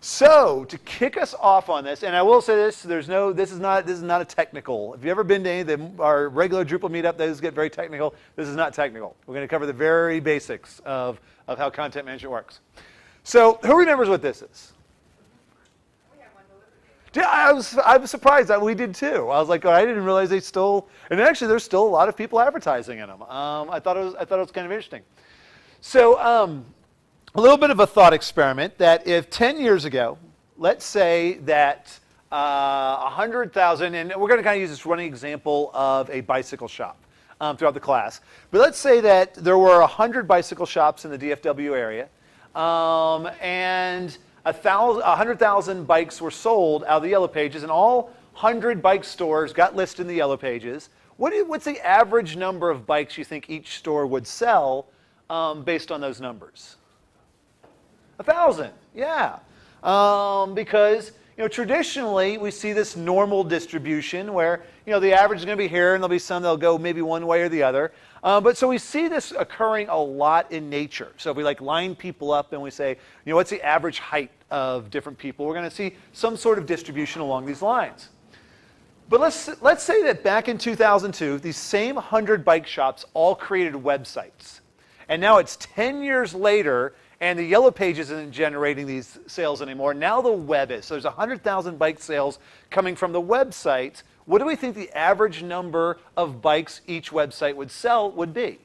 So to kick us off on this, and I will say this: this is not a technical. If you've ever been to any of our regular Drupal meetup, those get very technical. This is not technical. We're going to cover the very basics of how content management works. So who remembers what this is? Yeah, I was surprised that we did too. I was like, oh, I didn't realize they still, and actually there's still a lot of people advertising in them. I thought it was kind of interesting. So a little bit of a thought experiment that if 10 years ago, let's say that 100,000, and we're going to kind of use this running example of a bicycle shop throughout the class, but let's say that there were 100 bicycle shops in the DFW area, and 100,000 bikes were sold out of the Yellow Pages, and all 100 bike stores got listed in the Yellow Pages. What's the average number of bikes you think each store would sell based on those numbers? 1,000, yeah. Because traditionally we see this normal distribution where the average is going to be here, and there'll be some that'll go maybe one way or the other. But so we see this occurring a lot in nature. So if we line people up and we say, what's the average height of different people, we're going to see some sort of distribution along these lines. But let's say that back in 2002, these same 100 bike shops all created websites. And now it's 10 years later, and the Yellow Pages isn't generating these sales anymore. Now the web is. So there's 100,000 bike sales coming from the website. What do we think the average number of bikes each website would sell would be?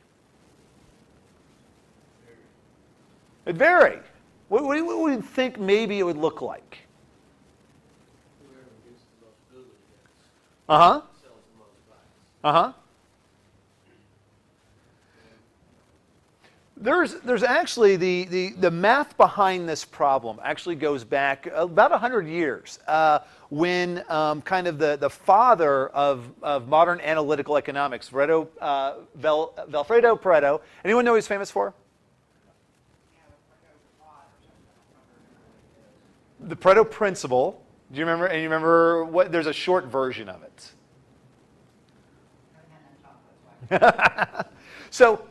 It'd vary. What do you think maybe it would look like? Uh-huh. Uh-huh. There's actually the math behind this problem actually goes back about 100 years when kind of the father of modern analytical economics, Valfredo Pareto. Anyone know what he's famous for? The Pareto Principle. Do you remember? And you remember what? There's a short version of it. So.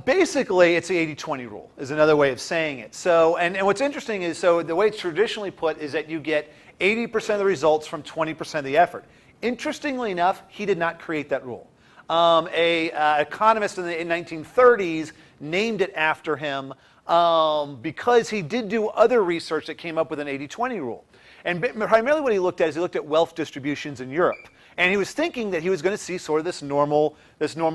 Basically, it's the 80-20 rule is another way of saying it. So, and what's interesting is, so the way it's traditionally put is that you get 80% of the results from 20% of the effort. Interestingly enough, he did not create that rule. An economist in the 1930s named it after him because he did do other research that came up with an 80-20 rule. And primarily what he looked at is he looked at wealth distributions in Europe. And he was thinking that he was going to see sort of this normal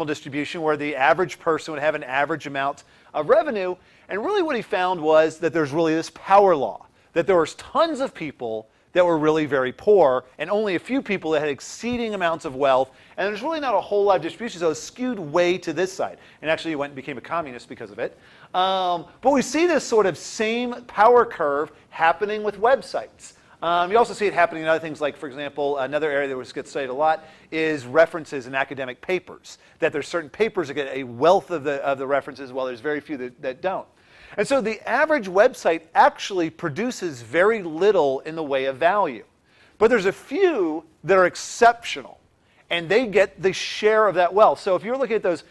distribution where the average person would have an average amount of revenue. And really what he found was that there's really this power law, that there was tons of people that were really very poor and only a few people that had exceeding amounts of wealth. And there's really not a whole lot of distribution, so it was skewed way to this side. And actually he went and became a communist because of it. But we see this sort of same power curve happening with websites. You also see it happening in other things like, for example, another area that gets studied a lot is references in academic papers. That there's certain papers that get a wealth of the references, while there's very few that don't. And so the average website actually produces very little in the way of value. But there's a few that are exceptional, and they get the share of that wealth. So if you're looking at those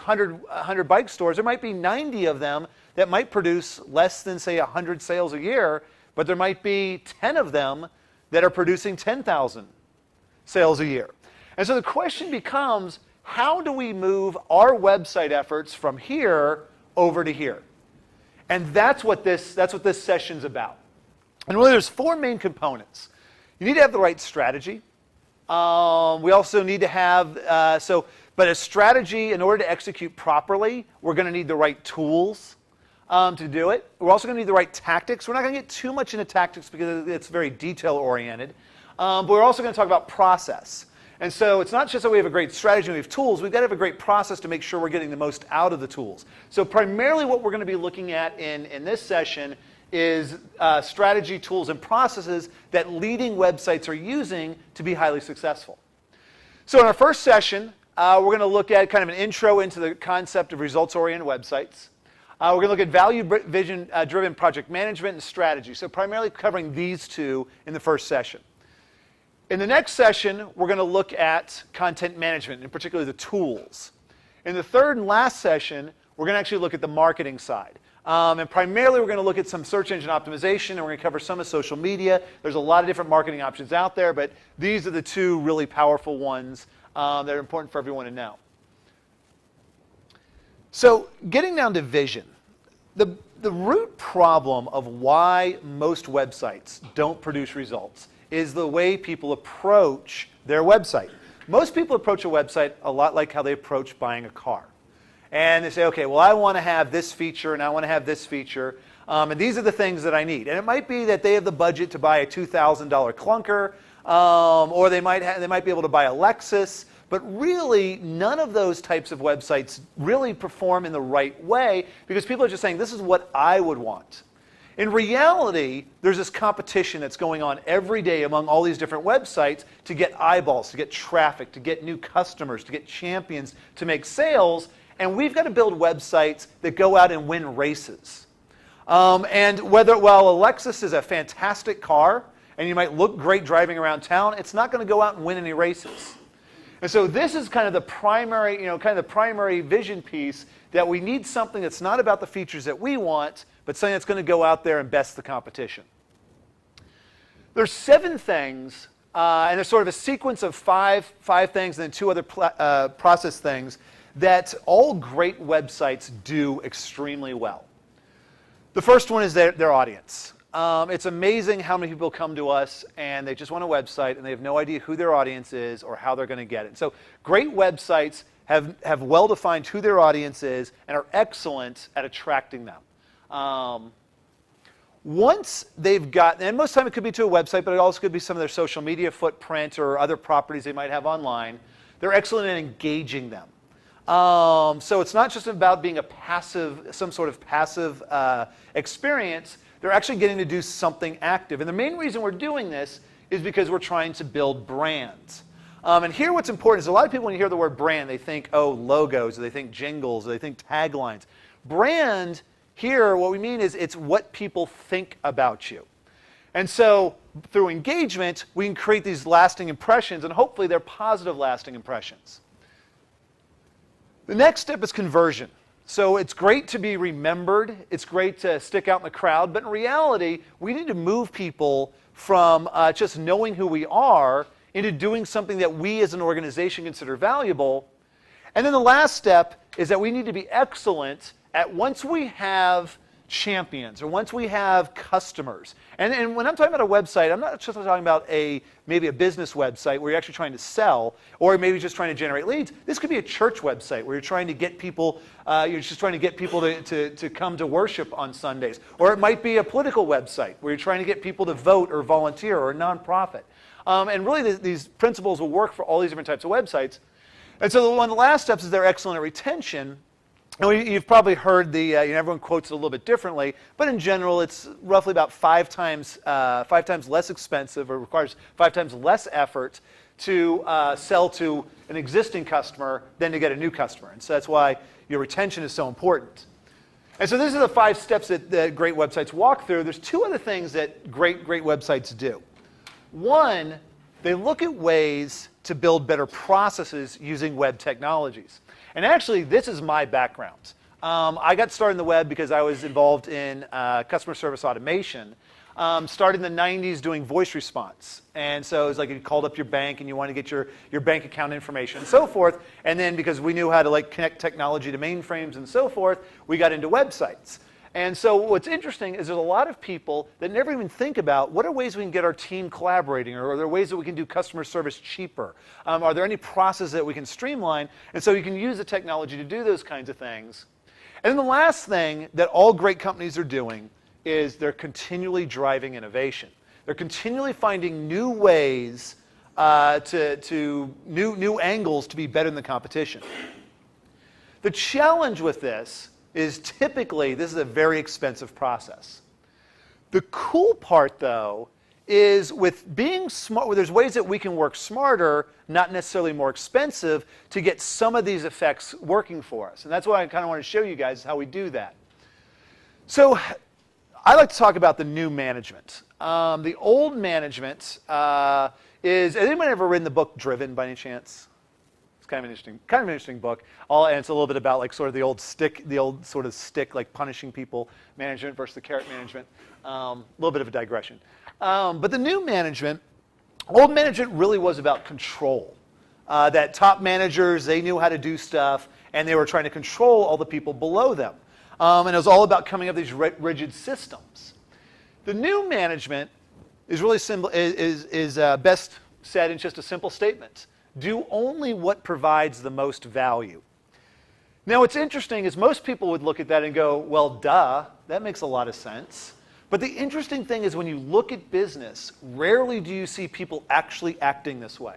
100 bike stores, there might be 90 of them that might produce less than, say, 100 sales a year. But there might be 10 of them that are producing 10,000 sales a year. And so the question becomes, how do we move our website efforts from here over to here? And that's what this session's about. And really there's four main components. You need to have the right strategy. We also need to have, but a strategy, in order to execute properly, we're going to need the right tools. To do it. We're also going to need the right tactics. We're not going to get too much into tactics because it's very detail-oriented. But we're also going to talk about process. And so it's not just that we have a great strategy and we have tools. We've got to have a great process to make sure we're getting the most out of the tools. So primarily what we're going to be looking at in this session is strategy, tools, and processes that leading websites are using to be highly successful. So in our first session, we're going to look at kind of an intro into the concept of results-oriented websites. We're going to look at value-driven project management and strategy. So primarily covering these two in the first session. In the next session, we're going to look at content management, and particularly the tools. In the third and last session, we're going to actually look at the marketing side. And primarily we're going to look at some search engine optimization, and we're going to cover some of social media. There's a lot of different marketing options out there, but these are the two really powerful ones that are important for everyone to know. So getting down to vision, the root problem of why most websites don't produce results is the way people approach their website. Most people approach a website a lot like how they approach buying a car. And they say, okay, well, I want to have this feature and I want to have this feature, and these are the things that I need. And it might be that they have the budget to buy a $2,000 clunker, or they might be able to buy a Lexus. But really, none of those types of websites really perform in the right way because people are just saying, this is what I would want. In reality, there's this competition that's going on every day among all these different websites to get eyeballs, to get traffic, to get new customers, to get champions, to make sales. And we've got to build websites that go out and win races. And while a Lexus is a fantastic car, and you might look great driving around town, it's not going to go out and win any races. And so this is kind of the primary vision piece, that we need something that's not about the features that we want, but something that's going to go out there and best the competition. There's 7 things, and there's sort of a sequence of five things and then 2 other process things that all great websites do extremely well. The first one is their audience. It's amazing how many people come to us and they just want a website and they have no idea who their audience is or how they're going to get it. So great websites have well-defined who their audience is and are excellent at attracting them. Once they've got, and most of the time it could be to a website, but it also could be some of their social media footprint or other properties they might have online, they're excellent at engaging them. So it's not just about being some sort of passive experience. They're actually getting to do something active. And the main reason we're doing this is because we're trying to build brands. And here what's important is a lot of people, when you hear the word brand, they think, oh, logos, or they think jingles, or they think taglines. Brand, here, what we mean is it's what people think about you. And so through engagement, we can create these lasting impressions, and hopefully they're positive lasting impressions. The next step is conversion. So it's great to be remembered, it's great to stick out in the crowd, but in reality, we need to move people from just knowing who we are into doing something that we as an organization consider valuable. And then the last step is that we need to be excellent at once we have champions or once we have customers. And when I'm talking about a website, I'm not just talking about maybe a business website where you're actually trying to sell or maybe just trying to generate leads. This could be a church website where you're trying to get people, to come to worship on Sundays. Or it might be a political website where you're trying to get people to vote or volunteer, or a nonprofit. And really these principles will work for all these different types of websites. And so one of the last steps is they're excellent at retention. And you've probably heard everyone quotes it a little bit differently, but in general, it's roughly about 5 times less expensive, or requires 5 times less effort to sell to an existing customer than to get a new customer. And so that's why your retention is so important. And so these are the 5 steps that great websites walk through. There's 2 other things that great websites do. One, they look at ways to build better processes using web technologies. And actually, this is my background. I got started in the web because I was involved in customer service automation. Started in the 90s doing voice response. And so it was like you called up your bank and you wanted to get your bank account information and so forth. And then because we knew how to connect technology to mainframes and so forth, we got into websites. And so what's interesting is there's a lot of people that never even think about what are ways we can get our team collaborating, or are there ways that we can do customer service cheaper? Are there any processes that we can streamline? And so you can use the technology to do those kinds of things. And then the last thing that all great companies are doing is they're continually driving innovation. They're continually finding new ways, new angles to be better than the competition. The challenge with this is typically, this is a very expensive process. The cool part, though, is with being smart, there's ways that we can work smarter, not necessarily more expensive, to get some of these effects working for us. And that's why I kind of want to show you guys how we do that. So I like to talk about the new management. The old management has anyone ever written the book Driven by any chance? It's kind of an interesting book. And it's a little bit about like sort of the old sort of stick, like punishing people management versus the carrot management. A little bit of a digression. But the new management, old management really was about control. That top managers, they knew how to do stuff, and they were trying to control all the people below them. And it was all about coming up with these rigid systems. The new management is really simple, is best said in just a simple statement. Do only what provides the most value. Now what's interesting is most people would look at that and go, well, duh, that makes a lot of sense. But the interesting thing is when you look at business, rarely do you see people actually acting this way.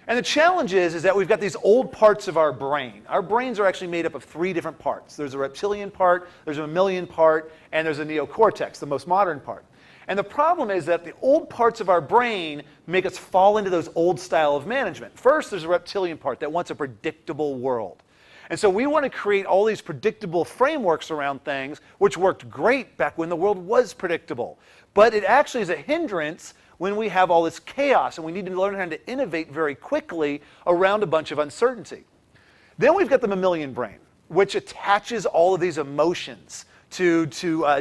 And the challenge is that we've got these old parts of our brain. Our brains are actually made up of 3 different parts. There's a reptilian part, there's a mammalian part, and there's a neocortex, the most modern part. And the problem is that the old parts of our brain make us fall into those old style of management. First, there's a reptilian part that wants a predictable world. And so we want to create all these predictable frameworks around things, which worked great back when the world was predictable. But it actually is a hindrance when we have all this chaos, and we need to learn how to innovate very quickly around a bunch of uncertainty. Then we've got the mammalian brain, which attaches all of these emotions to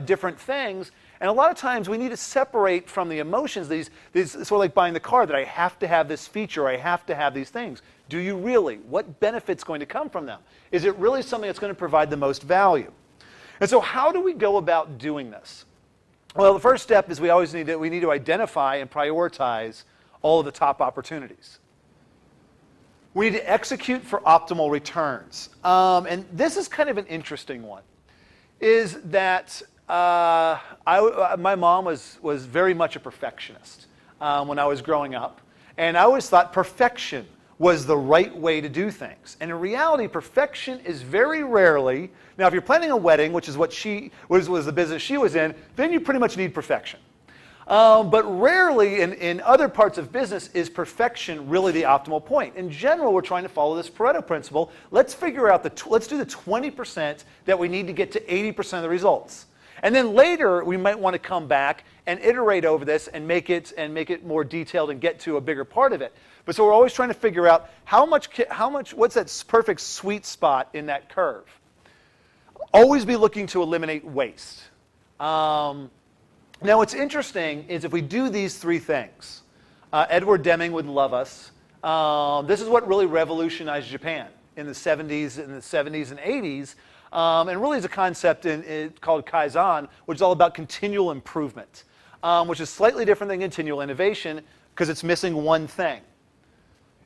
different things. And a lot of times we need to separate from the emotions, these sort of like buying the car, that I have to have this feature, I have to have these things. Do you really? What benefit's going to come from them? Is it really something that's going to provide the most value? And so how do we go about doing this? Well, the first step is we need to identify and prioritize all of the top opportunities. We need to execute for optimal returns. And this is kind of an interesting one, is that my mom was very much a perfectionist when I was growing up. And I always thought perfection was the right way to do things. And in reality, perfection is very rarely, now if you're planning a wedding, which is what was the business she was in, then you pretty much need perfection. But rarely in other parts of business is perfection really the optimal point. In general, we're trying to follow this Pareto Principle. Let's figure out let's do the 20% that we need to get to 80% of the results. And then later, we might want to come back and iterate over this and make it more detailed and get to a bigger part of it. But so we're always trying to figure out what's that perfect sweet spot in that curve. Always be looking to eliminate waste. Now what's interesting is if we do these 3 things, Edward Deming would love us. This is what really revolutionized Japan in the 70s and 80s. And really is a concept called Kaizen, which is all about continual improvement, which is slightly different than continual innovation because it's missing one thing.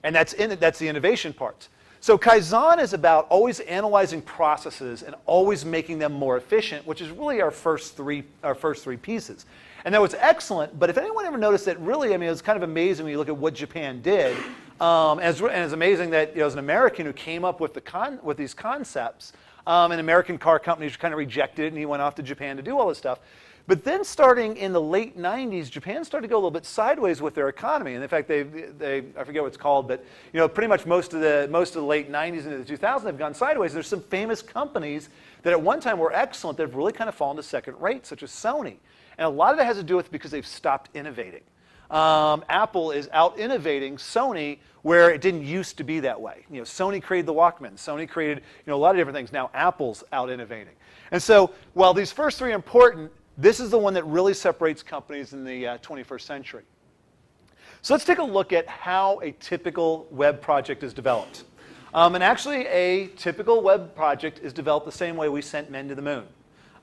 And that's the innovation part. So Kaizen is about always analyzing processes and always making them more efficient, which is really our first three pieces. And that was excellent, but if anyone ever noticed that really, it was kind of amazing when you look at what Japan did. And it's amazing that as an American who came up with these concepts, and American car companies kind of rejected it, and he went off to Japan to do all this stuff. But then starting in the late 90s, Japan started to go a little bit sideways with their economy. And in fact, I forget what it's called, but pretty much most of the late 90s into the 2000s have gone sideways. There's some famous companies that at one time were excellent that have really kind of fallen to second rate, such as Sony. And a lot of that has to do with because they've stopped innovating. Apple is out innovating Sony where it didn't used to be that way. Sony created the Walkman. Sony created a lot of different things. Now Apple's out innovating. And so while these first 3 are important, this is the one that really separates companies in the 21st century. So let's take a look at how a typical web project is developed. And actually, a typical web project is developed the same way we sent men to the moon.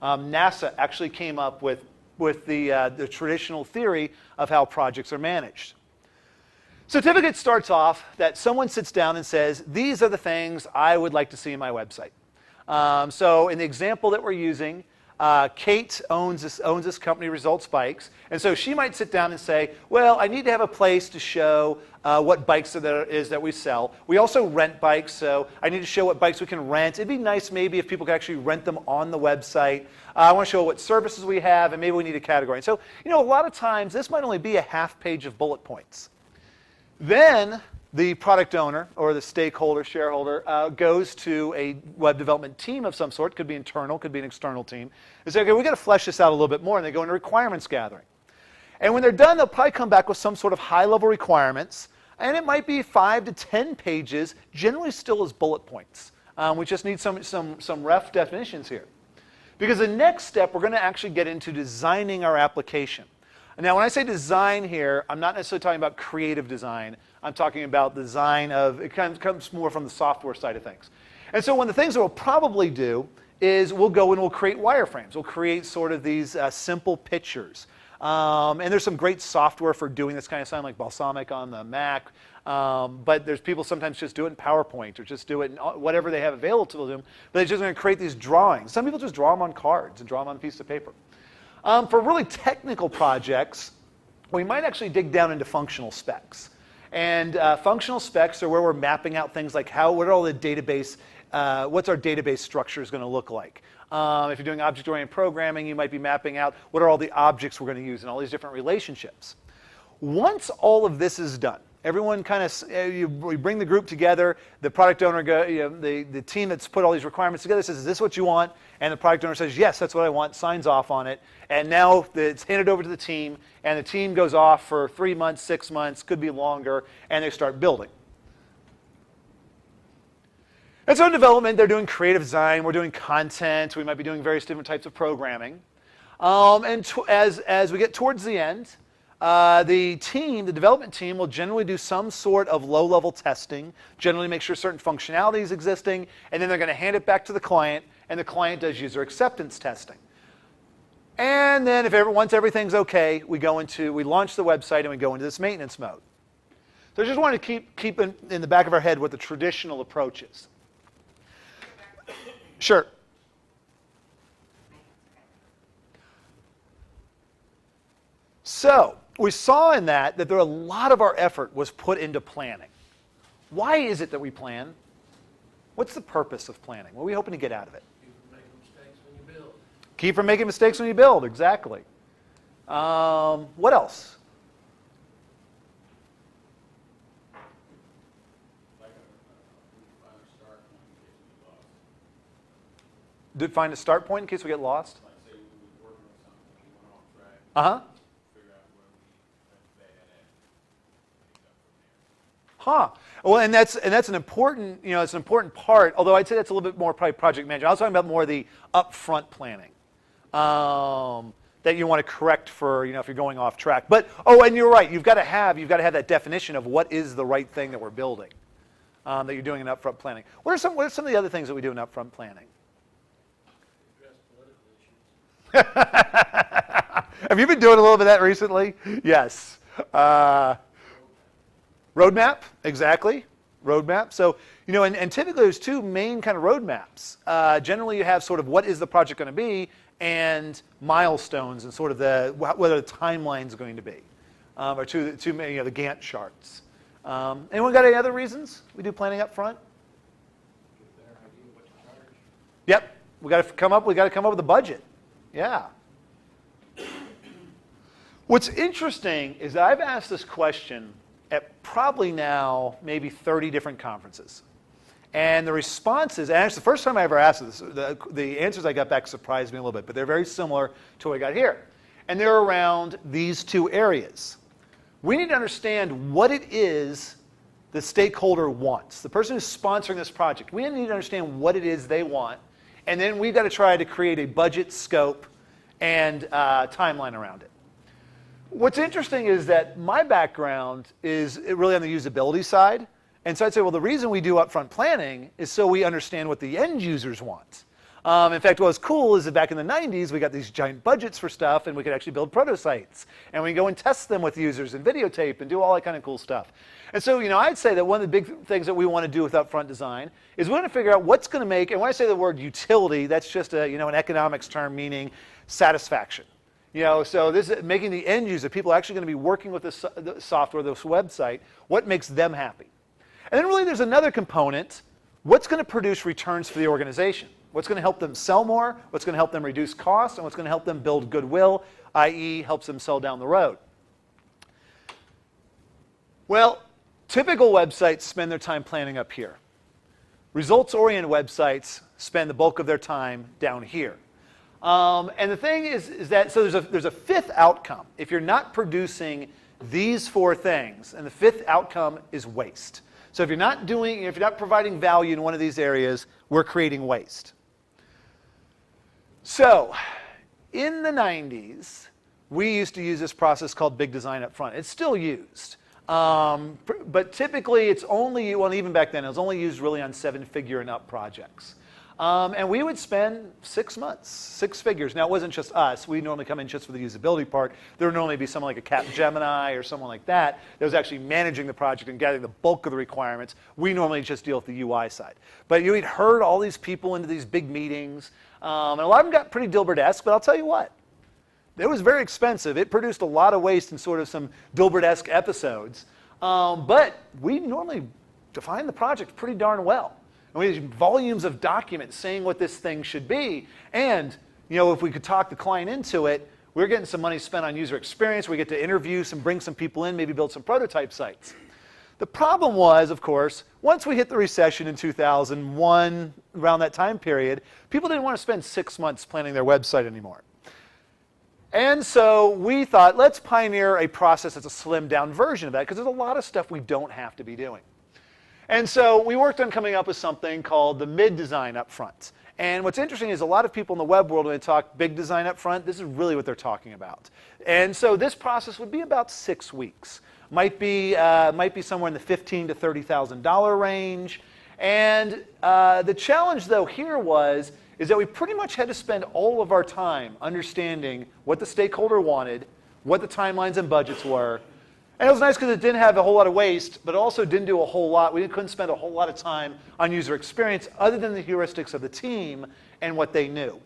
NASA actually came up with the traditional theory of how projects are managed. So typically it starts off that someone sits down and says, these are the things I would like to see in my website. So in the example that we're using, Kate owns this company, Results Bikes, and so she might sit down and say, well, I need to have a place to show what bikes there is that we sell. We also rent bikes, so I need to show what bikes we can rent. It'd be nice maybe if people could actually rent them on the website. I want to show what services we have, and maybe we need a category. And so, a lot of times this might only be a half page of bullet points. Then the product owner or the stakeholder, shareholder, goes to a web development team of some sort. Could be internal, could be an external team. They say, okay, we've got to flesh this out a little bit more, and they go into requirements gathering. And when they're done, they'll probably come back with some sort of high-level requirements, and it might be 5 to 10 pages, generally still as bullet points. We just need some rough definitions here. Because the next step, we're going to actually get into designing our application. Now, when I say design here, I'm not necessarily talking about creative design. I'm talking about design of, it comes more from the software side of things. And so one of the things that we'll probably do is we'll go and we'll create wireframes. We'll create sort of these simple pictures. And there's some great software for doing this kind of stuff, like Balsamic on the Mac. But there's people sometimes just do it in PowerPoint or just do it in whatever they have available to them. But they're just going to create these drawings. Some people just draw them on cards and draw them on a piece of paper. For really technical projects, we might actually dig down into functional specs. And functional specs are where we're mapping out things like what are all the database, what's our database structure is going to look like. If you're doing object-oriented programming, you might be mapping out what are all the objects we're going to use and all these different relationships. Once all of this is done, everyone kind of, we bring the group together, the product owner, the team that's put all these requirements together says, is this what you want? And the product owner says, yes, that's what I want, signs off on it. And now it's handed over to the team, and the team goes off for 3 months, 6 months, could be longer, and they start building. And so in development, they're doing creative design, we're doing content, we might be doing various different types of programming. As we get towards the end, the development team will generally do some sort of low-level testing, generally make sure certain functionality is existing, and then they're going to hand it back to the client, and the client does user acceptance testing. And then once everything's okay, we launch the website and we go into this maintenance mode. So I just wanted to keep in the back of our head what the traditional approach is. Sure. So we saw in that there a lot of our effort was put into planning. Why is it that we plan? What's the purpose of planning? What are we hoping to get out of it? Keep from making mistakes when you build, exactly. What else? Find a start point in case we get lost? Uh-huh. Huh. Well, and that's an important, it's an important part, although I'd say that's a little bit more probably project management. I was talking about more the upfront planning. That you want to correct for, if you're going off track. But, and you're right, you've got to have that definition of what is the right thing that we're building, that you're doing in upfront planning. What are some of the other things that we do in upfront planning? Have you been doing a little bit of that recently? Yes. Roadmap, exactly. Roadmap. So, and typically there's two main kind of roadmaps. Generally you have sort of what is the project going to be and milestones and sort of whether the timeline's going to be. Or the Gantt charts. Anyone got any other reasons we do planning up front? Yep. We got to come up with a budget. Yeah. What's interesting is that I've asked this question at probably now maybe 30 different conferences. And the responses, and actually the first time I ever asked this, the answers I got back surprised me a little bit, but they're very similar to what I got here. And they're around these two areas. We need to understand what it is the stakeholder wants. The person who's sponsoring this project, we need to understand what it is they want. And then we've got to try to create a budget, scope, and timeline around it. What's interesting is that my background is really on the usability side. And so I'd say, well, the reason we do upfront planning is so we understand what the end users want. In fact, what was cool is that back in the 90s, we got these giant budgets for stuff, and we could actually build prototypes. And we can go and test them with users and videotape and do all that kind of cool stuff. And so, I'd say that one of the big things that we want to do with upfront design is we want to figure out what's going to make, and when I say the word utility, that's just an economics term meaning satisfaction. So this is making the end user, people actually going to be working with the software, this website, what makes them happy. And then really there's another component, what's going to produce returns for the organization? What's going to help them sell more? What's going to help them reduce costs? And what's going to help them build goodwill, i.e. helps them sell down the road? Well, typical websites spend their time planning up here. Results-oriented websites spend the bulk of their time down here. And the thing is that, so there's a fifth outcome. If you're not producing these 4 things. And the 5th outcome is waste. So if you're not providing value in one of these areas, we're creating waste. So in the 90s, we used to use this process called big design up front. It's still used. But typically it's only, well, even back then, it was only used really on 7-figure and up projects. And we would spend 6 months, 6 figures. Now, it wasn't just us. We normally come in just for the usability part. There would normally be someone like a Capgemini or someone like that that was actually managing the project and gathering the bulk of the requirements. We normally just deal with the UI side. But you had herd all these people into these big meetings. And a lot of them got pretty Dilbert-esque, but I'll tell you what. It was very expensive. It produced a lot of waste in sort of some Dilbert-esque episodes. But we normally define the project pretty darn well. And we had volumes of documents saying what this thing should be. And if we could talk the client into it, we're getting some money spent on user experience. We get to interview bring some people in, maybe build some prototype sites. The problem was, of course, once we hit the recession in 2001, around that time period, people didn't want to spend 6 months planning their website anymore. And so we thought, let's pioneer a process that's a slimmed down version of that, because there's a lot of stuff we don't have to be doing. And so we worked on coming up with something called the mid-design up front. And what's interesting is a lot of people in the web world, when they talk big design up front, this is really what they're talking about. And so this process would be about 6 weeks. Might be somewhere in the $15,000 to $30,000 range. And the challenge, though, here is that we pretty much had to spend all of our time understanding what the stakeholder wanted, what the timelines and budgets were. And it was nice because it didn't have a whole lot of waste, but it also didn't do a whole lot. We couldn't spend a whole lot of time on user experience other than the heuristics of the team and what they knew.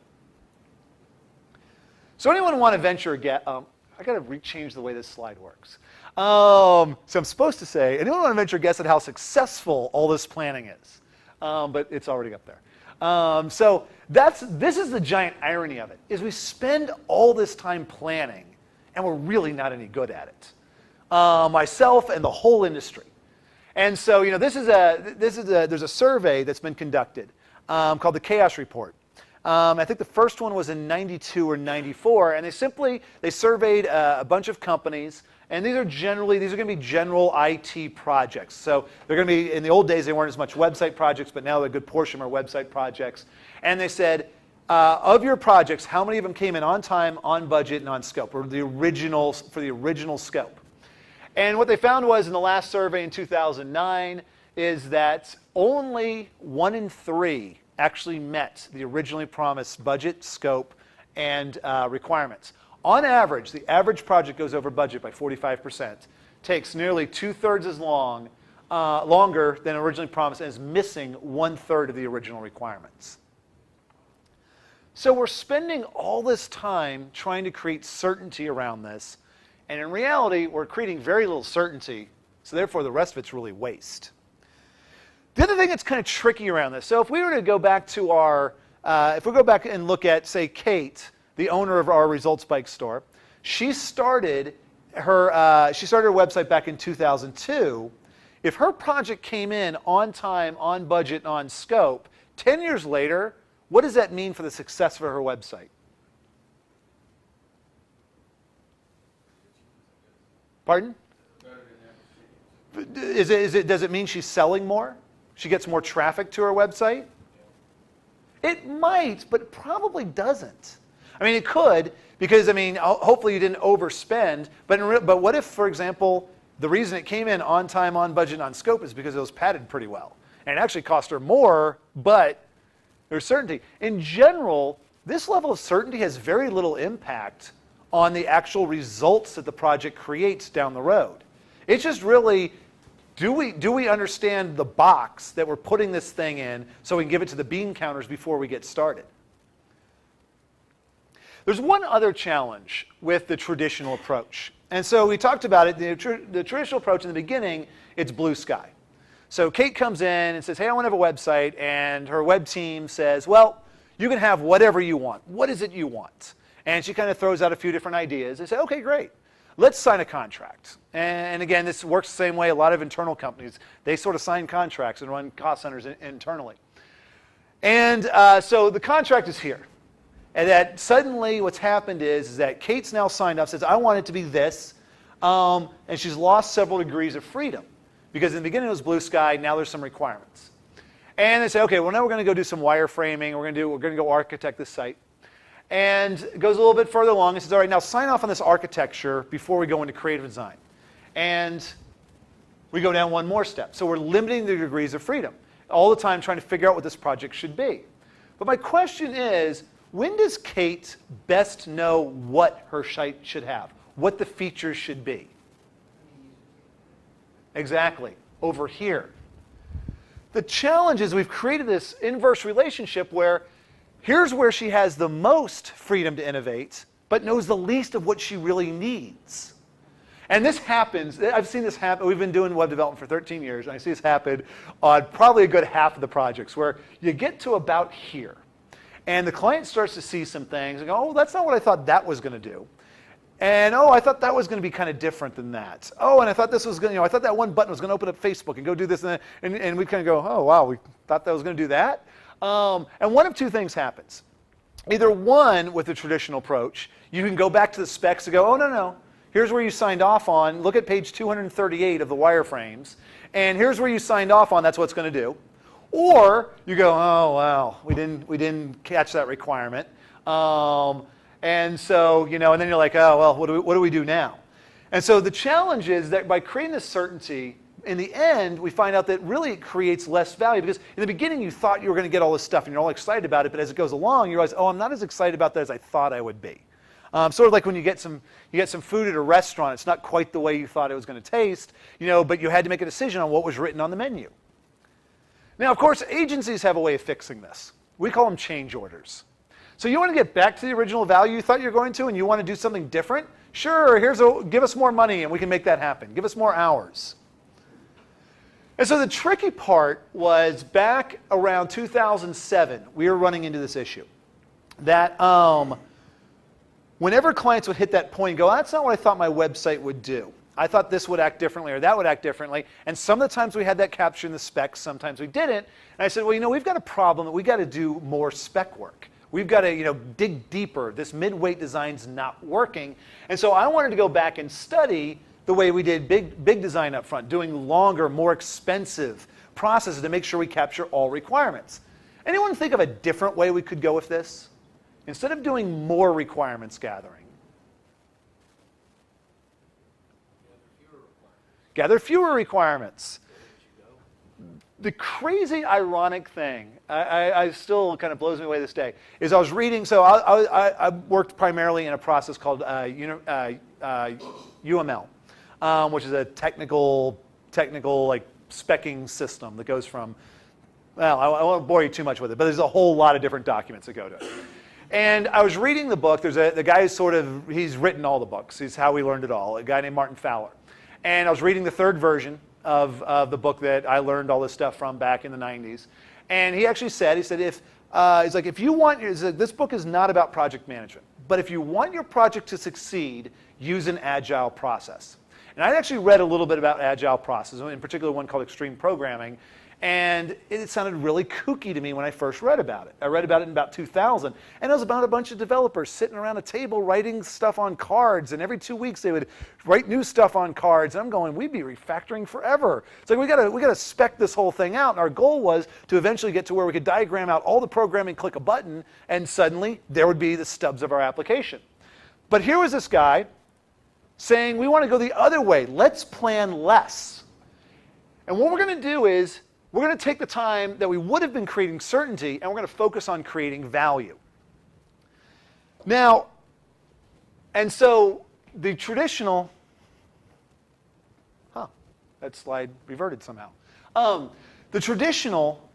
So anyone want to venture a guess? I got to change the way this slide works. So I'm supposed to say, anyone want to venture a guess at how successful all this planning is? But it's already up there. So this is the giant irony of it, is we spend all this time planning, and we're really not any good at it. Myself and the whole industry. And so, there's a survey that's been conducted called the Chaos Report. I think the first one was in 92 or 94, and they surveyed a bunch of companies, and these are going to be general IT projects. So they're going to be, in the old days, they weren't as much website projects, but now a good portion are website projects. And they said, of your projects, how many of them came in on time, on budget, and on scope, or for the original scope? And what they found was in the last survey in 2009 is that only 1 in 3 actually met the originally promised budget, scope, and requirements. On average, the average project goes over budget by 45%, takes nearly 2/3 as longer than originally promised, and is missing 1/3 of the original requirements. So we're spending all this time trying to create certainty around this, and in reality, we're creating very little certainty, so therefore the rest of it's really waste. The other thing that's kind of tricky around this, so if we were to go back to if we go back and look at, say, Kate, the owner of our Results Bike store, she started her website back in 2002. If her project came in on time, on budget, and on scope, 10 years later, what does that mean for the success of her website? Pardon? Does it mean she's selling more? She gets more traffic to her website? It might, but it probably doesn't. I mean, it could, because, hopefully you didn't overspend, but what if, for example, the reason it came in on time, on budget, and on scope is because it was padded pretty well. And it actually cost her more, but there's certainty. In general, this level of certainty has very little impact on the actual results that the project creates down the road. It's just really, do we understand the box that we're putting this thing in so we can give it to the bean counters before we get started? There's one other challenge with the traditional approach. And so we talked about it. The traditional approach in the beginning, it's blue sky. So Kate comes in and says, hey, I want to have a website. And her web team says, well, you can have whatever you want. What is it you want? And she kind of throws out a few different ideas. They say, okay, great. Let's sign a contract. And again, this works the same way a lot of internal companies. They sort of sign contracts and run cost centers internally. And so the contract is here. And that suddenly what's happened is that Kate's now signed up, says, I want it to be this. and she's lost several degrees of freedom because in the beginning it was blue sky, now there's some requirements. And they say, okay, well now we're going to go do some wireframing, we're going to go architect this site. And it goes a little bit further along and says, all right, now sign off on this architecture before we go into creative design. And we go down one more step. So we're limiting the degrees of freedom, all the time trying to figure out what this project should be. But my question is, when does Kate best know what her site should have, what the features should be? Exactly, over here. The challenge is we've created this inverse relationship where here's where she has the most freedom to innovate, but knows the least of what she really needs. And this happens, I've seen this happen, we've been doing web development for 13 years, and I see this happen on probably a good half of the projects, where you get to about here, and the client starts to see some things, and go, oh, that's not what I thought that was going to do. And, oh, I thought that was going to be kind of different than that. Oh, and I thought this was going to, I thought that one button was going to open up Facebook and go do this, and we kind of go, oh, wow, we thought that was going to do that. And one of two things happens. Either one, with the traditional approach, you can go back to the specs and go, oh, no. Here's where you signed off on. Look at page 238 of the wireframes. And here's where you signed off on. That's what it's going to do. Or you go, oh, wow, we didn't catch that requirement. And so, and then you're like, oh, well, what do we do now? And so the challenge is that by creating this certainty, in the end, we find out that really it creates less value. Because in the beginning, you thought you were going to get all this stuff, and you're all excited about it. But as it goes along, you realize, oh, I'm not as excited about that as I thought I would be. Sort of like when you get some food at a restaurant, it's not quite the way you thought it was going to taste, but you had to make a decision on what was written on the menu. Now, of course, agencies have a way of fixing this. We call them change orders. So you want to get back to the original value you thought you were going to, and you want to do something different? Sure, give us more money, and we can make that happen. Give us more hours. And so the tricky part was back around 2007, we were running into this issue. That whenever clients would hit that point and go, that's not what I thought my website would do. I thought this would act differently or that would act differently. And some of the times we had that captured in the specs, sometimes we didn't. And I said, well, we've got a problem that we've got to do more spec work. We've got to dig deeper. This mid-weight design's not working. And so I wanted to go back and study the way we did big design up front, doing longer, more expensive processes to make sure we capture all requirements. Anyone think of a different way we could go with this? Instead of doing more requirements gathering. Gather fewer requirements. The crazy ironic thing, I still kind of blows me away this day, is I was reading, so I worked primarily in a process called UML, which is a technical like specking system that goes from, well, I won't bore you too much with it, but there's a whole lot of different documents that go to it. And I was reading the book. There's the guy he's written all the books. He's how we learned it all, a guy named Martin Fowler. And I was reading the third version of the book that I learned all this stuff from back in the 90s. And he actually said, if you want, this book is not about project management, but if you want your project to succeed, use an agile process. And I actually read a little bit about agile process, in particular one called extreme programming. And it sounded really kooky to me when I first read about it. I read about it in about 2000. And it was about a bunch of developers sitting around a table writing stuff on cards. And every 2 weeks they would write new stuff on cards. And I'm going, we'd be refactoring forever. It's like we gotta spec this whole thing out. And our goal was to eventually get to where we could diagram out all the programming, click a button, and suddenly there would be the stubs of our application. But here was this guy saying, we want to go the other way. Let's plan less. And what we're going to do is, we're going to take the time that we would have been creating certainty, and we're going to focus on creating value. Now, and so the traditional, that slide reverted somehow. The traditional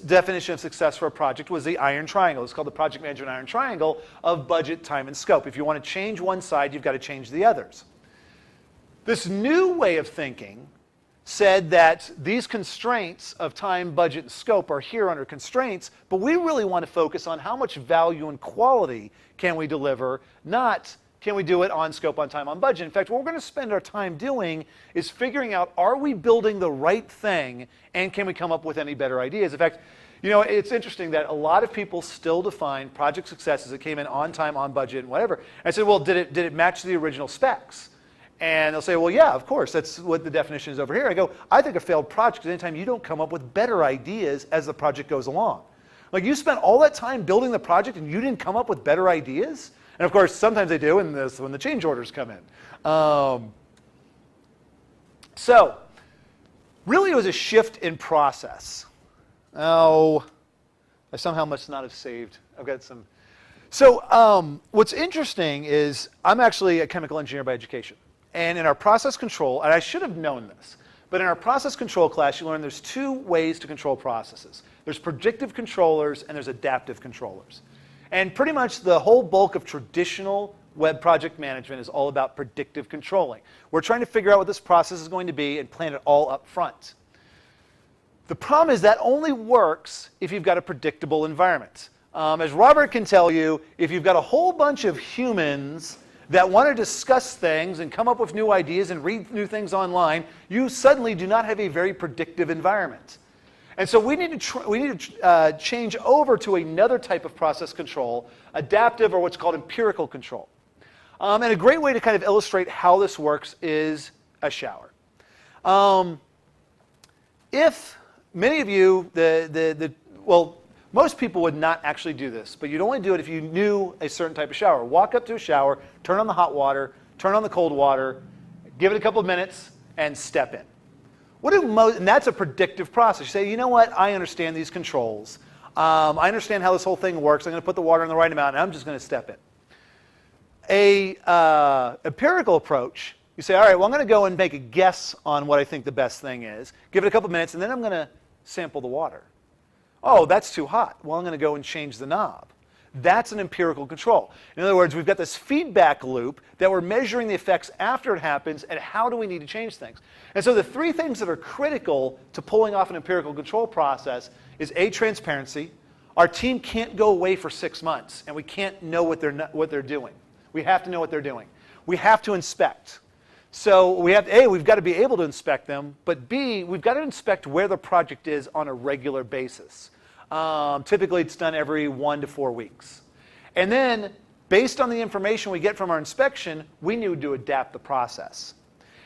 definition of success for a project was the iron triangle. It's called the project management iron triangle of budget, time, and scope. If you want to change one side, you've got to change the others. This new way of thinking said that these constraints of time, budget, and scope are here under constraints, but we really want to focus on how much value and quality can we deliver, not can we do it on scope, on time, on budget. In fact, what we're going to spend our time doing is figuring out, are we building the right thing, and can we come up with any better ideas? In fact, it's interesting that a lot of people still define project success as it came in on time, on budget, and whatever. I said, well, did it match the original specs? And they'll say, well, yeah, of course, that's what the definition is over here. I go, I think a failed project is anytime you don't come up with better ideas as the project goes along. Like, you spent all that time building the project and you didn't come up with better ideas? And of course, sometimes they do, and this when the change orders come in. So, really it was a shift in process. Oh, I somehow must not have saved. I've got some. So what's interesting is I'm actually a chemical engineer by education. And in our process control, and I should have known this, but in our process control class, you learn there's two ways to control processes. There's predictive controllers and there's adaptive controllers. And pretty much the whole bulk of traditional web project management is all about predictive controlling. We're trying to figure out what this process is going to be and plan it all up front. The problem is that only works if you've got a predictable environment. As Robert can tell you, if you've got a whole bunch of humans that want to discuss things and come up with new ideas and read new things online, you suddenly do not have a very predictive environment. And so we need to change over to another type of process control, adaptive or what's called empirical control. And a great way to kind of illustrate how this works is a shower. If many of you, well, most people would not actually do this, but you'd only do it if you knew a certain type of shower. Walk up to a shower, turn on the hot water, turn on the cold water, give it a couple of minutes, and step in. And that's a predictive process. You say, you know what, I understand these controls. I understand how this whole thing works. I'm going to put the water in the right amount, and I'm just going to step in. A empirical approach, you say, all right, well, I'm going to go and make a guess on what I think the best thing is, give it a couple of minutes, and then I'm going to sample the water. Oh, that's too hot. Well, I'm going to go and change the knob. That's an empirical control. In other words, we've got this feedback loop that we're measuring the effects after it happens and how do we need to change things. And so the three things that are critical to pulling off an empirical control process is A, transparency. Our team can't go away for 6 months and we can't know what they're doing. We have to know what they're doing. We have to inspect. So we have, A, we've got to be able to inspect them, but B, we've got to inspect where the project is on a regular basis. Typically, it's done every 1 to 4 weeks. And then, based on the information we get from our inspection, we need to adapt the process.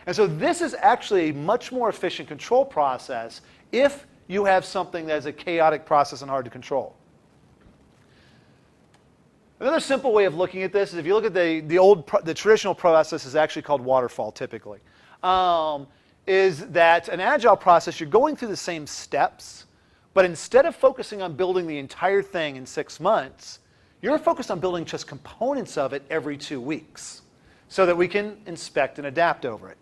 And so this is actually a much more efficient control process if you have something that is a chaotic process and hard to control. Another simple way of looking at this is if you look at the traditional process is actually called waterfall typically, is that an agile process, you're going through the same steps, but instead of focusing on building the entire thing in 6 months, you're focused on building just components of it every 2 weeks so that we can inspect and adapt over it.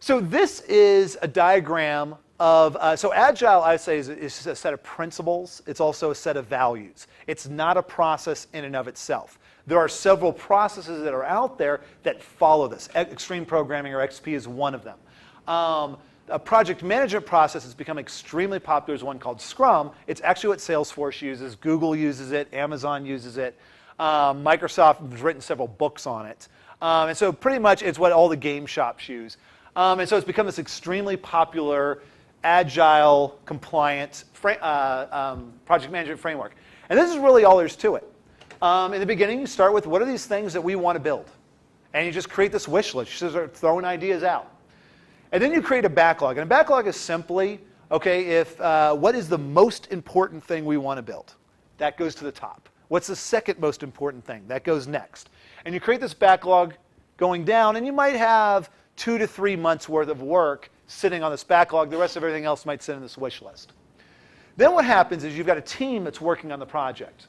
So this is a diagram of, so Agile, I say, is a set of principles. It's also a set of values. It's not a process in and of itself. There are several processes that are out there that follow this. Extreme programming, or XP, is one of them. A project management process has become extremely popular. There's one called Scrum. It's actually what Salesforce uses. Google uses it. Amazon uses it. Microsoft has written several books on it. And so pretty much it's what all the game shops use. And so it's become this extremely popular, agile, compliant project management framework. And this is really all there's to it. In the beginning, you start with what are these things that we want to build? And you just create this wish list. You start throwing ideas out. And then you create a backlog. And a backlog is simply, okay, what is the most important thing we want to build? That goes to the top. What's the second most important thing? That goes next. And you create this backlog going down, and you might have 2 to 3 months worth of work sitting on this backlog. The rest of everything else might sit in this wish list. Then what happens is you've got a team that's working on the project.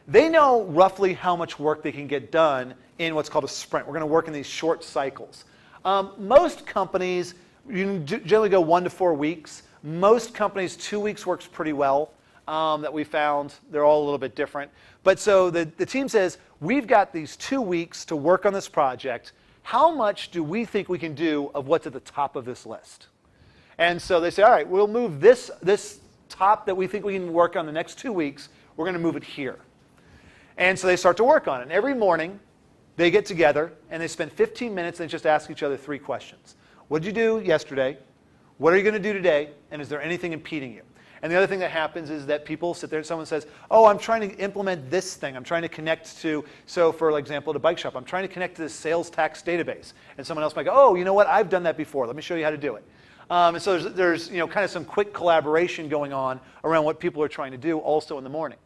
They know roughly how much work they can get done in what's called a sprint. We're going to work in these short cycles. Most companies, you generally go 1 to 4 weeks. Most companies, 2 weeks works pretty well that we found. They're all a little bit different. But so the team says, we've got these 2 weeks to work on this project. How much do we think we can do of what's at the top of this list? And so they say, all right, we'll move this top that we think we can work on the next 2 weeks. We're going to move it here. And so they start to work on it. And every morning, they get together and they spend 15 minutes and just ask each other 3 questions. What did you do yesterday? What are you going to do today? And is there anything impeding you? And the other thing that happens is that people sit there and someone says, oh, I'm trying to implement this thing. I'm trying to connect to, so for example, at a bike shop, I'm trying to connect to this sales tax database. And someone else might go, oh, you know what, I've done that before. Let me show you how to do it. And so there's kind of some quick collaboration going on around what people are trying to do also in the morning.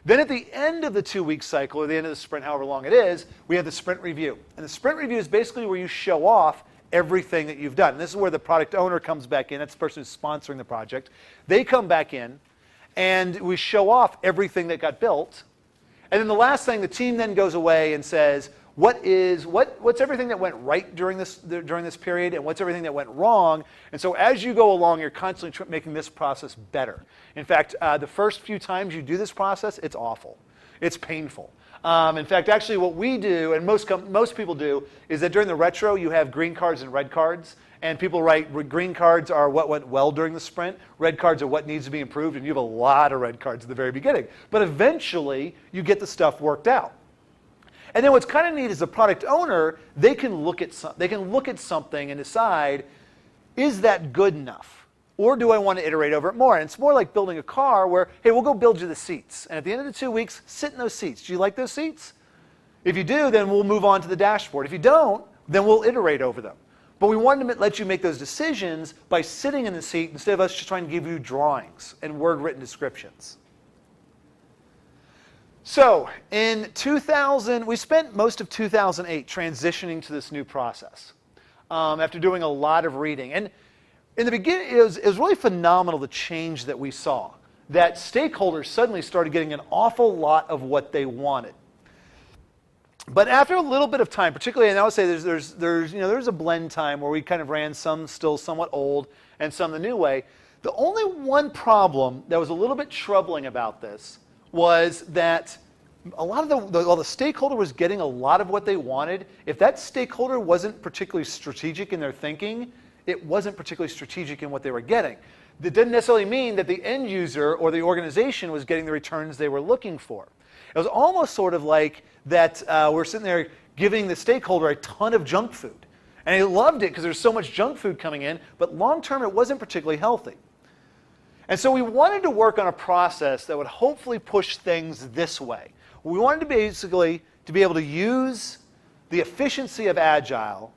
Then at the end of the 2-week cycle, or the end of the sprint, however long it is, we have the sprint review. And the sprint review is basically where you show off everything that you've done. And this is where the product owner comes back in. That's the person who's sponsoring the project. They come back in, and we show off everything that got built. And then the last thing, the team then goes away and says, what's everything that went right during this period, and what's everything that went wrong? And so as you go along, you're constantly making this process better. In fact, the first few times you do this process, it's awful. It's painful. In fact, actually what we do, and most people do, is that during the retro, you have green cards and red cards. And people write, green cards are what went well during the sprint, red cards are what needs to be improved, and you have a lot of red cards at the very beginning. But eventually, you get the stuff worked out. And then what's kind of neat is the product owner, they can look at something and decide, is that good enough? Or do I want to iterate over it more? And it's more like building a car where, hey, we'll go build you the seats. And at the end of the 2 weeks, sit in those seats. Do you like those seats? If you do, then we'll move on to the dashboard. If you don't, then we'll iterate over them. But we wanted to let you make those decisions by sitting in the seat instead of us just trying to give you drawings and word-written descriptions. So in 2000, we spent most of 2008 transitioning to this new process after doing a lot of reading. And in the beginning, it was really phenomenal, the change that we saw, that stakeholders suddenly started getting an awful lot of what they wanted. But after a little bit of time, particularly, and I would say there's a blend time where we kind of ran some still somewhat old and some the new way. The only one problem that was a little bit troubling about this was that a lot of the stakeholder was getting a lot of what they wanted. If that stakeholder wasn't particularly strategic in their thinking, it wasn't particularly strategic in what they were getting. That didn't necessarily mean that the end user or the organization was getting the returns they were looking for. It was almost sort of like that we're sitting there giving the stakeholder a ton of junk food. And they loved it because there's so much junk food coming in, but long term it wasn't particularly healthy. And so we wanted to work on a process that would hopefully push things this way. We wanted to basically to be able to use the efficiency of Agile,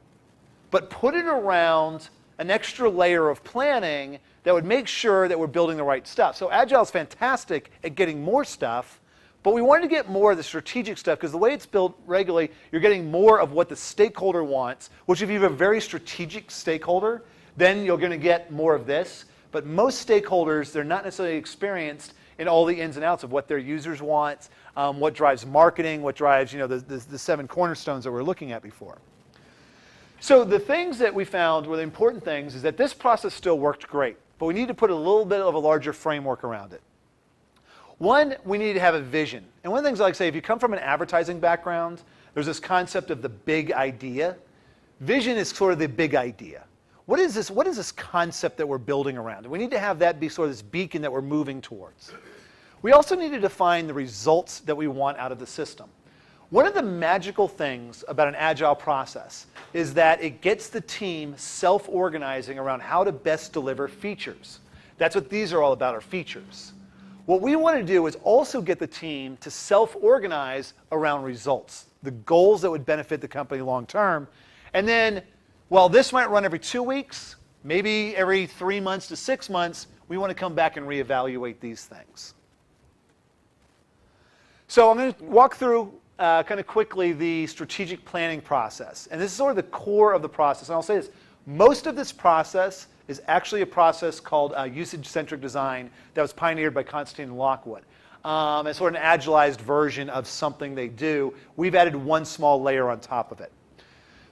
but put it around an extra layer of planning that would make sure that we're building the right stuff. So Agile is fantastic at getting more stuff, but we wanted to get more of the strategic stuff because the way it's built regularly, you're getting more of what the stakeholder wants, which if you have a very strategic stakeholder, then you're going to get more of this. But most stakeholders, they're not necessarily experienced in all the ins and outs of what their users want, what drives marketing, what drives the 7 cornerstones that we were looking at before. So the things that we found were the important things is that this process still worked great, but we need to put a little bit of a larger framework around it. One, we need to have a vision. And one of the things I like to say, if you come from an advertising background, there's this concept of the big idea. Vision is sort of the big idea. What is this concept that we're building around? And we need to have that be sort of this beacon that we're moving towards. We also need to define the results that we want out of the system. One of the magical things about an Agile process is that it gets the team self-organizing around how to best deliver features. That's what these are all about, are features. What we want to do is also get the team to self-organize around results, the goals that would benefit the company long term. And then, while this might run every 2 weeks, maybe every 3 months to 6 months, we want to come back and reevaluate these things. So I'm going to walk through kind of quickly the strategic planning process. And this is sort of the core of the process. And I'll say this, most of this process is actually a process called usage-centric design that was pioneered by Constantine and Lockwood. It's sort of an agilized version of something they do. We've added one small layer on top of it.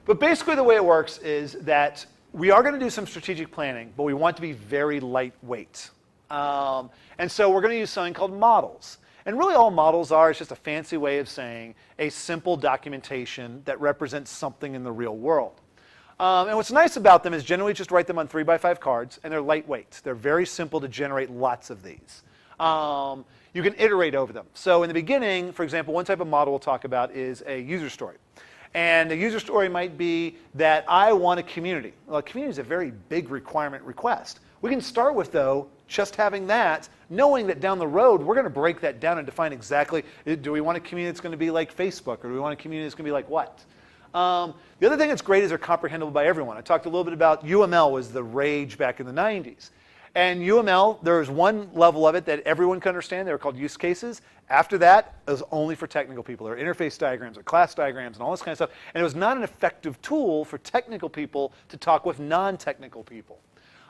But basically the way it works is that we are going to do some strategic planning, but we want to be very lightweight. And so we're going to use something called models. And really all models are is just a fancy way of saying a simple documentation that represents something in the real world. And what's nice about them is generally just write them on 3x5 cards, and they're lightweight. They're very simple to generate lots of these. You can iterate over them. So in the beginning, for example, one type of model we'll talk about is a user story. And a user story might be that I want a community. Well, a community is a very big requirement request. We can start with, though, just having that, knowing that down the road, we're going to break that down and define exactly, do we want a community that's going to be like Facebook, or do we want a community that's going to be like what? The other thing that's great is they're comprehensible by everyone. I talked a little bit about UML was the rage back in the 90s. And UML, there's one level of it that everyone can understand. They were called use cases. After that, it was only for technical people. There were interface diagrams or class diagrams and all this kind of stuff. And it was not an effective tool for technical people to talk with non-technical people.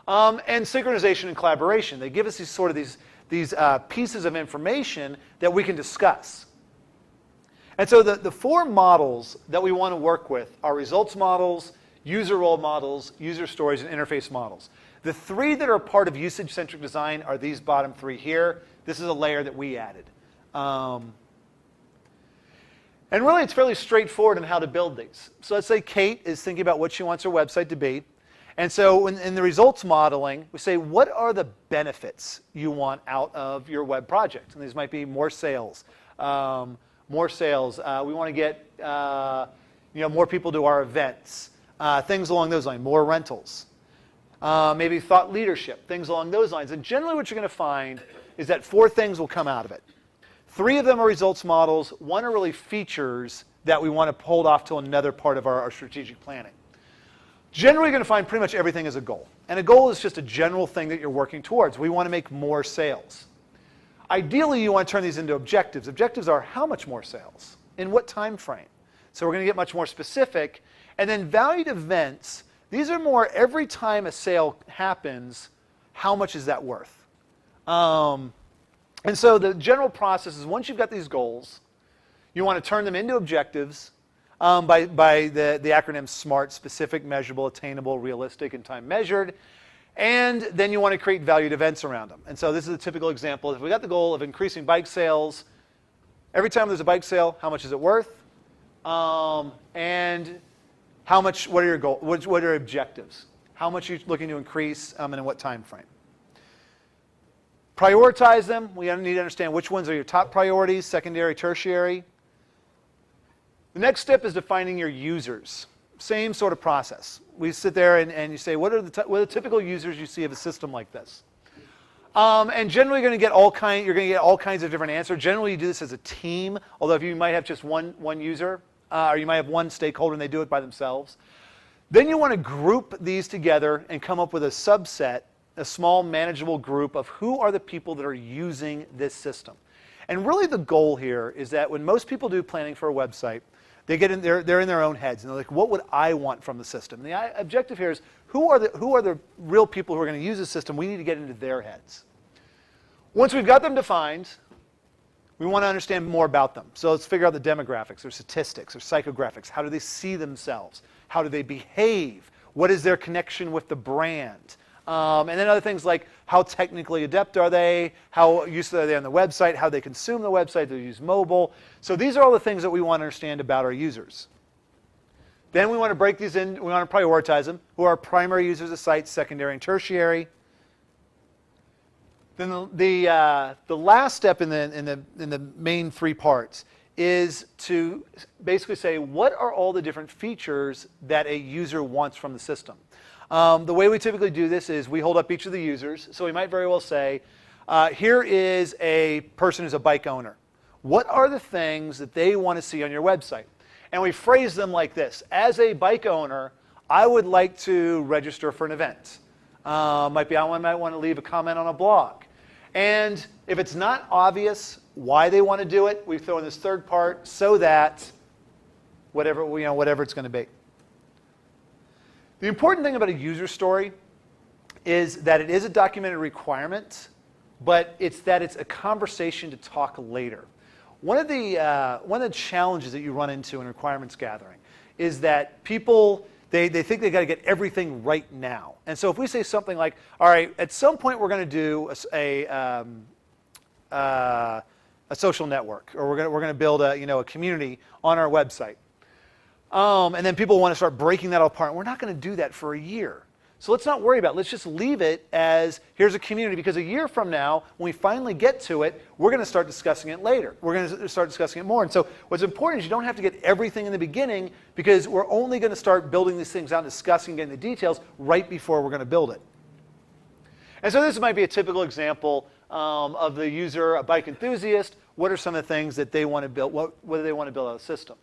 And synchronization and collaboration. They give us these pieces of information that we can discuss. And so the four models that we want to work with are results models, user role models, user stories, and interface models. The three that are part of usage-centric design are these bottom three here. This is a layer that we added. And really, it's fairly straightforward in how to build these. So let's say Kate is thinking about what she wants her website to be. And so in the results modeling, we say, what are the benefits you want out of your web project? And these might be more sales. We want to get more people to our events. Things along those lines, more rentals. Maybe thought leadership, things along those lines. And generally what you're going to find is that four things will come out of it. Three of them are results models. One are really features that we want to hold off to another part of our strategic planning. Generally, you're going to find pretty much everything as a goal. And a goal is just a general thing that you're working towards. We want to make more sales. Ideally, you want to turn these into objectives. Objectives are how much more sales? In what time frame? So we're going to get much more specific. And then valued events, these are more every time a sale happens, how much is that worth? And so the general process is once you've got these goals, you want to turn them into objectives by the acronym SMART, specific, measurable, attainable, realistic, and time measured. And then you want to create valued events around them. And so this is a typical example. If we got the goal of increasing bike sales, every time there's a bike sale, how much is it worth? And how much, what are your goals? What are your objectives? How much are you looking to increase and in what time frame? Prioritize them. We need to understand which ones are your top priorities, secondary, tertiary. The next step is defining your users. Same sort of process. We sit there and you say, what are the typical users you see of a system like this? And generally you're going to get all kinds of different answers. Generally you do this as a team, although if you might have just one user, or you might have one stakeholder and they do it by themselves. Then you want to group these together and come up with a subset, a small manageable group of who are the people that are using this system. And really the goal here is that when most people do planning for a website, they're in their own heads and they're like, what would I want from the system? And the objective here is who are the real people who are going to use the system? We need to get into their heads. Once we've got them defined, we want to understand more about them. So let's figure out the demographics or statistics or psychographics. How do they see themselves? How do they behave? What is their connection with the brand? And then other things like how technically adept are they? How used are they on the website? How they consume the website? Do they use mobile? So these are all the things that we want to understand about our users. Then we want to break these in. We want to prioritize them. Who are primary users of the site, secondary and tertiary? Then the last step in the main three parts is to basically say, what are all the different features that a user wants from the system? The way we typically do this is we hold up each of the users. So we might very well say, here is a person who's a bike owner. What are the things that they want to see on your website? And we phrase them like this. As a bike owner, I would like to register for an event. I might want to leave a comment on a blog. And if it's not obvious why they want to do it, we throw in this third part so that whatever it's going to be. The important thing about a user story is that it is a documented requirement, but it's that it's a conversation to talk later. One of the challenges that you run into in requirements gathering is that people they think they've got to get everything right now. And so if we say something like, all right, at some point we're going to do a social network, or we're going to build a community on our website. And then people want to start breaking that apart. We're not going to do that for a year. So let's not worry about it. Let's just leave it as here's a community, because a year from now, when we finally get to it, we're going to start discussing it later. We're going to start discussing it more. And so what's important is you don't have to get everything in the beginning, because we're only going to start building these things out, discussing, getting the details right before we're going to build it. And so this might be a typical example of the user, a bike enthusiast. What are some of the things that they want to build? What do they want to build out of the system?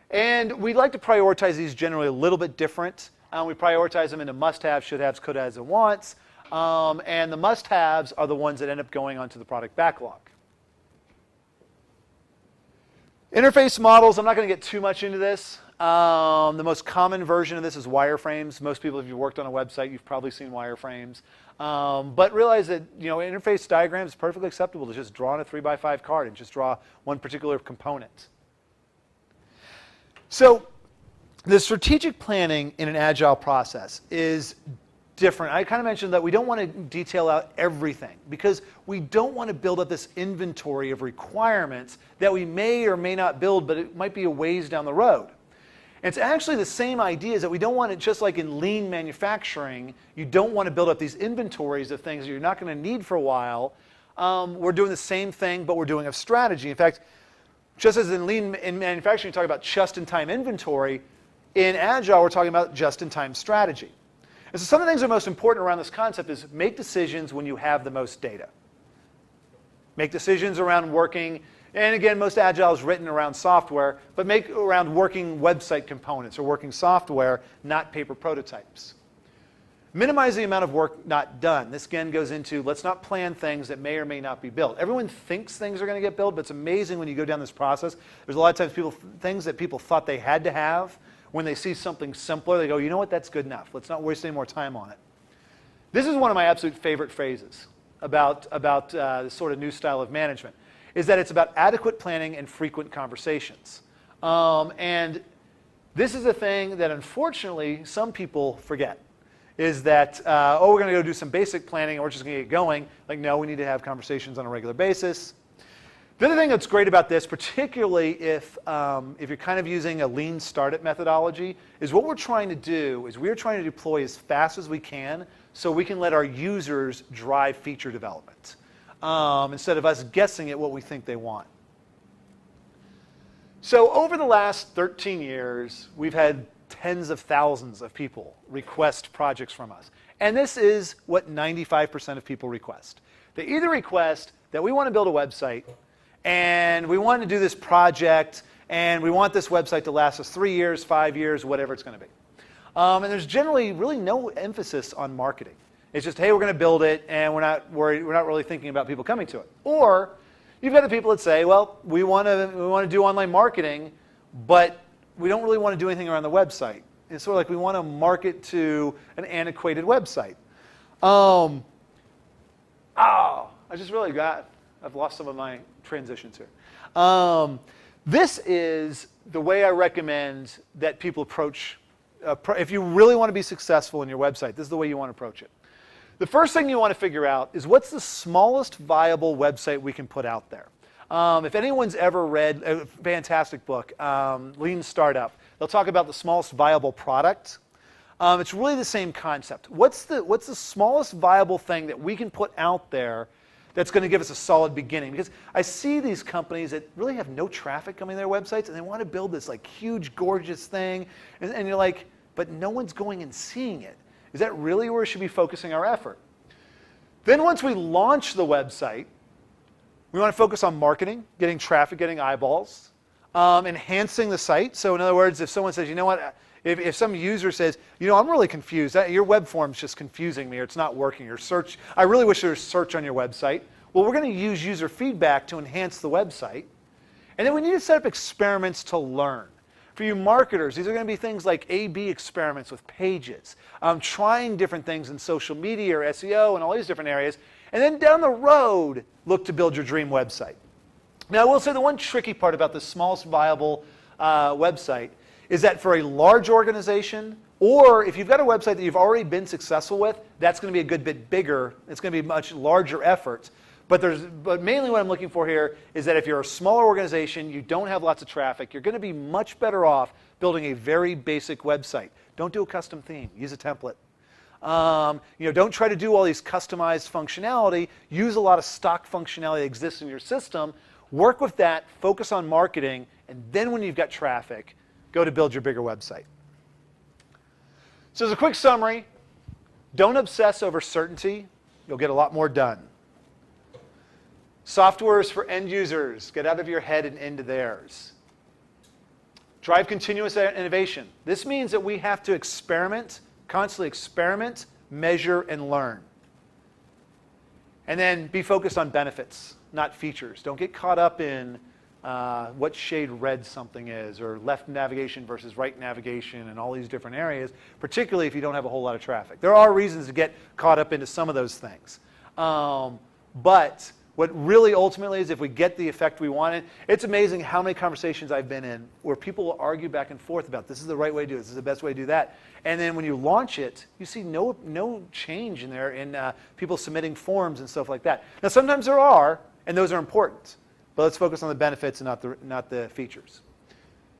And we like to prioritize these generally a little bit different. We prioritize them into must-haves, should-haves, could-haves, and wants. And the must-haves are the ones that end up going onto the product backlog. Interface models, I'm not going to get too much into this. The most common version of this is wireframes. Most people, if you've worked on a website, you've probably seen wireframes. But realize that interface diagrams is perfectly acceptable to just draw on a 3x5 card and just draw one particular component. So the strategic planning in an Agile process is different. I kind of mentioned that we don't want to detail out everything because we don't want to build up this inventory of requirements that we may or may not build, but it might be a ways down the road. And it's actually the same idea, is that we don't want it, just like in lean manufacturing, you don't want to build up these inventories of things that you're not going to need for a while. We're doing the same thing, but we're doing a strategy. In fact, just as in lean in manufacturing, you talk about just-in-time inventory, in Agile, we're talking about just-in-time strategy. And so some of the things that are most important around this concept is make decisions when you have the most data. Make decisions around working, and again, most Agile is written around software, but make around working website components or working software, not paper prototypes. Minimize the amount of work not done. This again goes into let's not plan things that may or may not be built. Everyone thinks things are going to get built, but it's amazing when you go down this process. There's a lot of times things that people thought they had to have. When they see something simpler, they go, you know what, that's good enough. Let's not waste any more time on it. This is one of my absolute favorite phrases about this sort of new style of management, is that it's about adequate planning and frequent conversations. And this is a thing that unfortunately some people forget, is that, we're going to go do some basic planning and we're just going to get going. Like, no, we need to have conversations on a regular basis. The other thing that's great about this, particularly if you're kind of using a lean startup methodology, is what we're trying to do is we're trying to deploy as fast as we can so we can let our users drive feature development instead of us guessing at what we think they want. So over the last 13 years, we've had tens of thousands of people request projects from us. And this is what 95% of people request. They either request that we want to build a website, and we want to do this project, and we want this website to last us 3 years, 5 years, whatever it's going to be. And there's generally really no emphasis on marketing. It's just, hey, we're going to build it, and we're not really thinking about people coming to it. Or you've got the people that say, well, we want to do online marketing, but we don't really want to do anything around the website. It's sort of like we want to market to an antiquated website. I've lost some of my transitions here. This is the way I recommend that people approach, if you really want to be successful in your website, this is the way you want to approach it. The first thing you want to figure out is what's the smallest viable website we can put out there. If anyone's ever read a fantastic book, Lean Startup, they'll talk about the smallest viable product. It's really the same concept. What's the smallest viable thing that we can put out there that's going to give us a solid beginning? Because I see these companies that really have no traffic coming to their websites, and they want to build this like huge, gorgeous thing, and you're like, but no one's going and seeing it. Is that really where we should be focusing our effort? Then once we launch the website, we want to focus on marketing, getting traffic, getting eyeballs, enhancing the site. So in other words, if someone says, you know what, if some user says, you know, I'm really confused, your web form's just confusing me, or it's not working, or search, I really wish there was search on your website. Well, we're going to use user feedback to enhance the website. And then we need to set up experiments to learn. For you marketers, these are going to be things like A/B experiments with pages, trying different things in social media or SEO and all these different areas. And then down the road, look to build your dream website. Now, I will say the one tricky part about the smallest viable website is that for a large organization, or if you've got a website that you've already been successful with, that's going to be a good bit bigger. It's going to be a much larger effort. But mainly what I'm looking for here is that if you're a smaller organization, you don't have lots of traffic, you're going to be much better off building a very basic website. Don't do a custom theme. Use a template. Don't try to do all these customized functionality. Use a lot of stock functionality that exists in your system. Work with that. Focus on marketing. And then when you've got traffic, go to build your bigger website. So as a quick summary, Don't obsess over certainty. You'll get a lot more done. Software is for end users. Get out of your head and into theirs. Drive continuous innovation. This means that we have to experiment, constantly experiment, measure, and learn. And then be focused on benefits, not features. Don't get caught up in what shade red something is, or left navigation versus right navigation, and all these different areas, particularly if you don't have a whole lot of traffic. There are reasons to get caught up into some of those things. But what really ultimately is, if we get the effect we wanted, it's amazing how many conversations I've been in where people will argue back and forth about this is the right way to do it, this is the best way to do that. And then when you launch it, you see no change in there in people submitting forms and stuff like that. Now sometimes there are, and those are important. But let's focus on the benefits and not the features.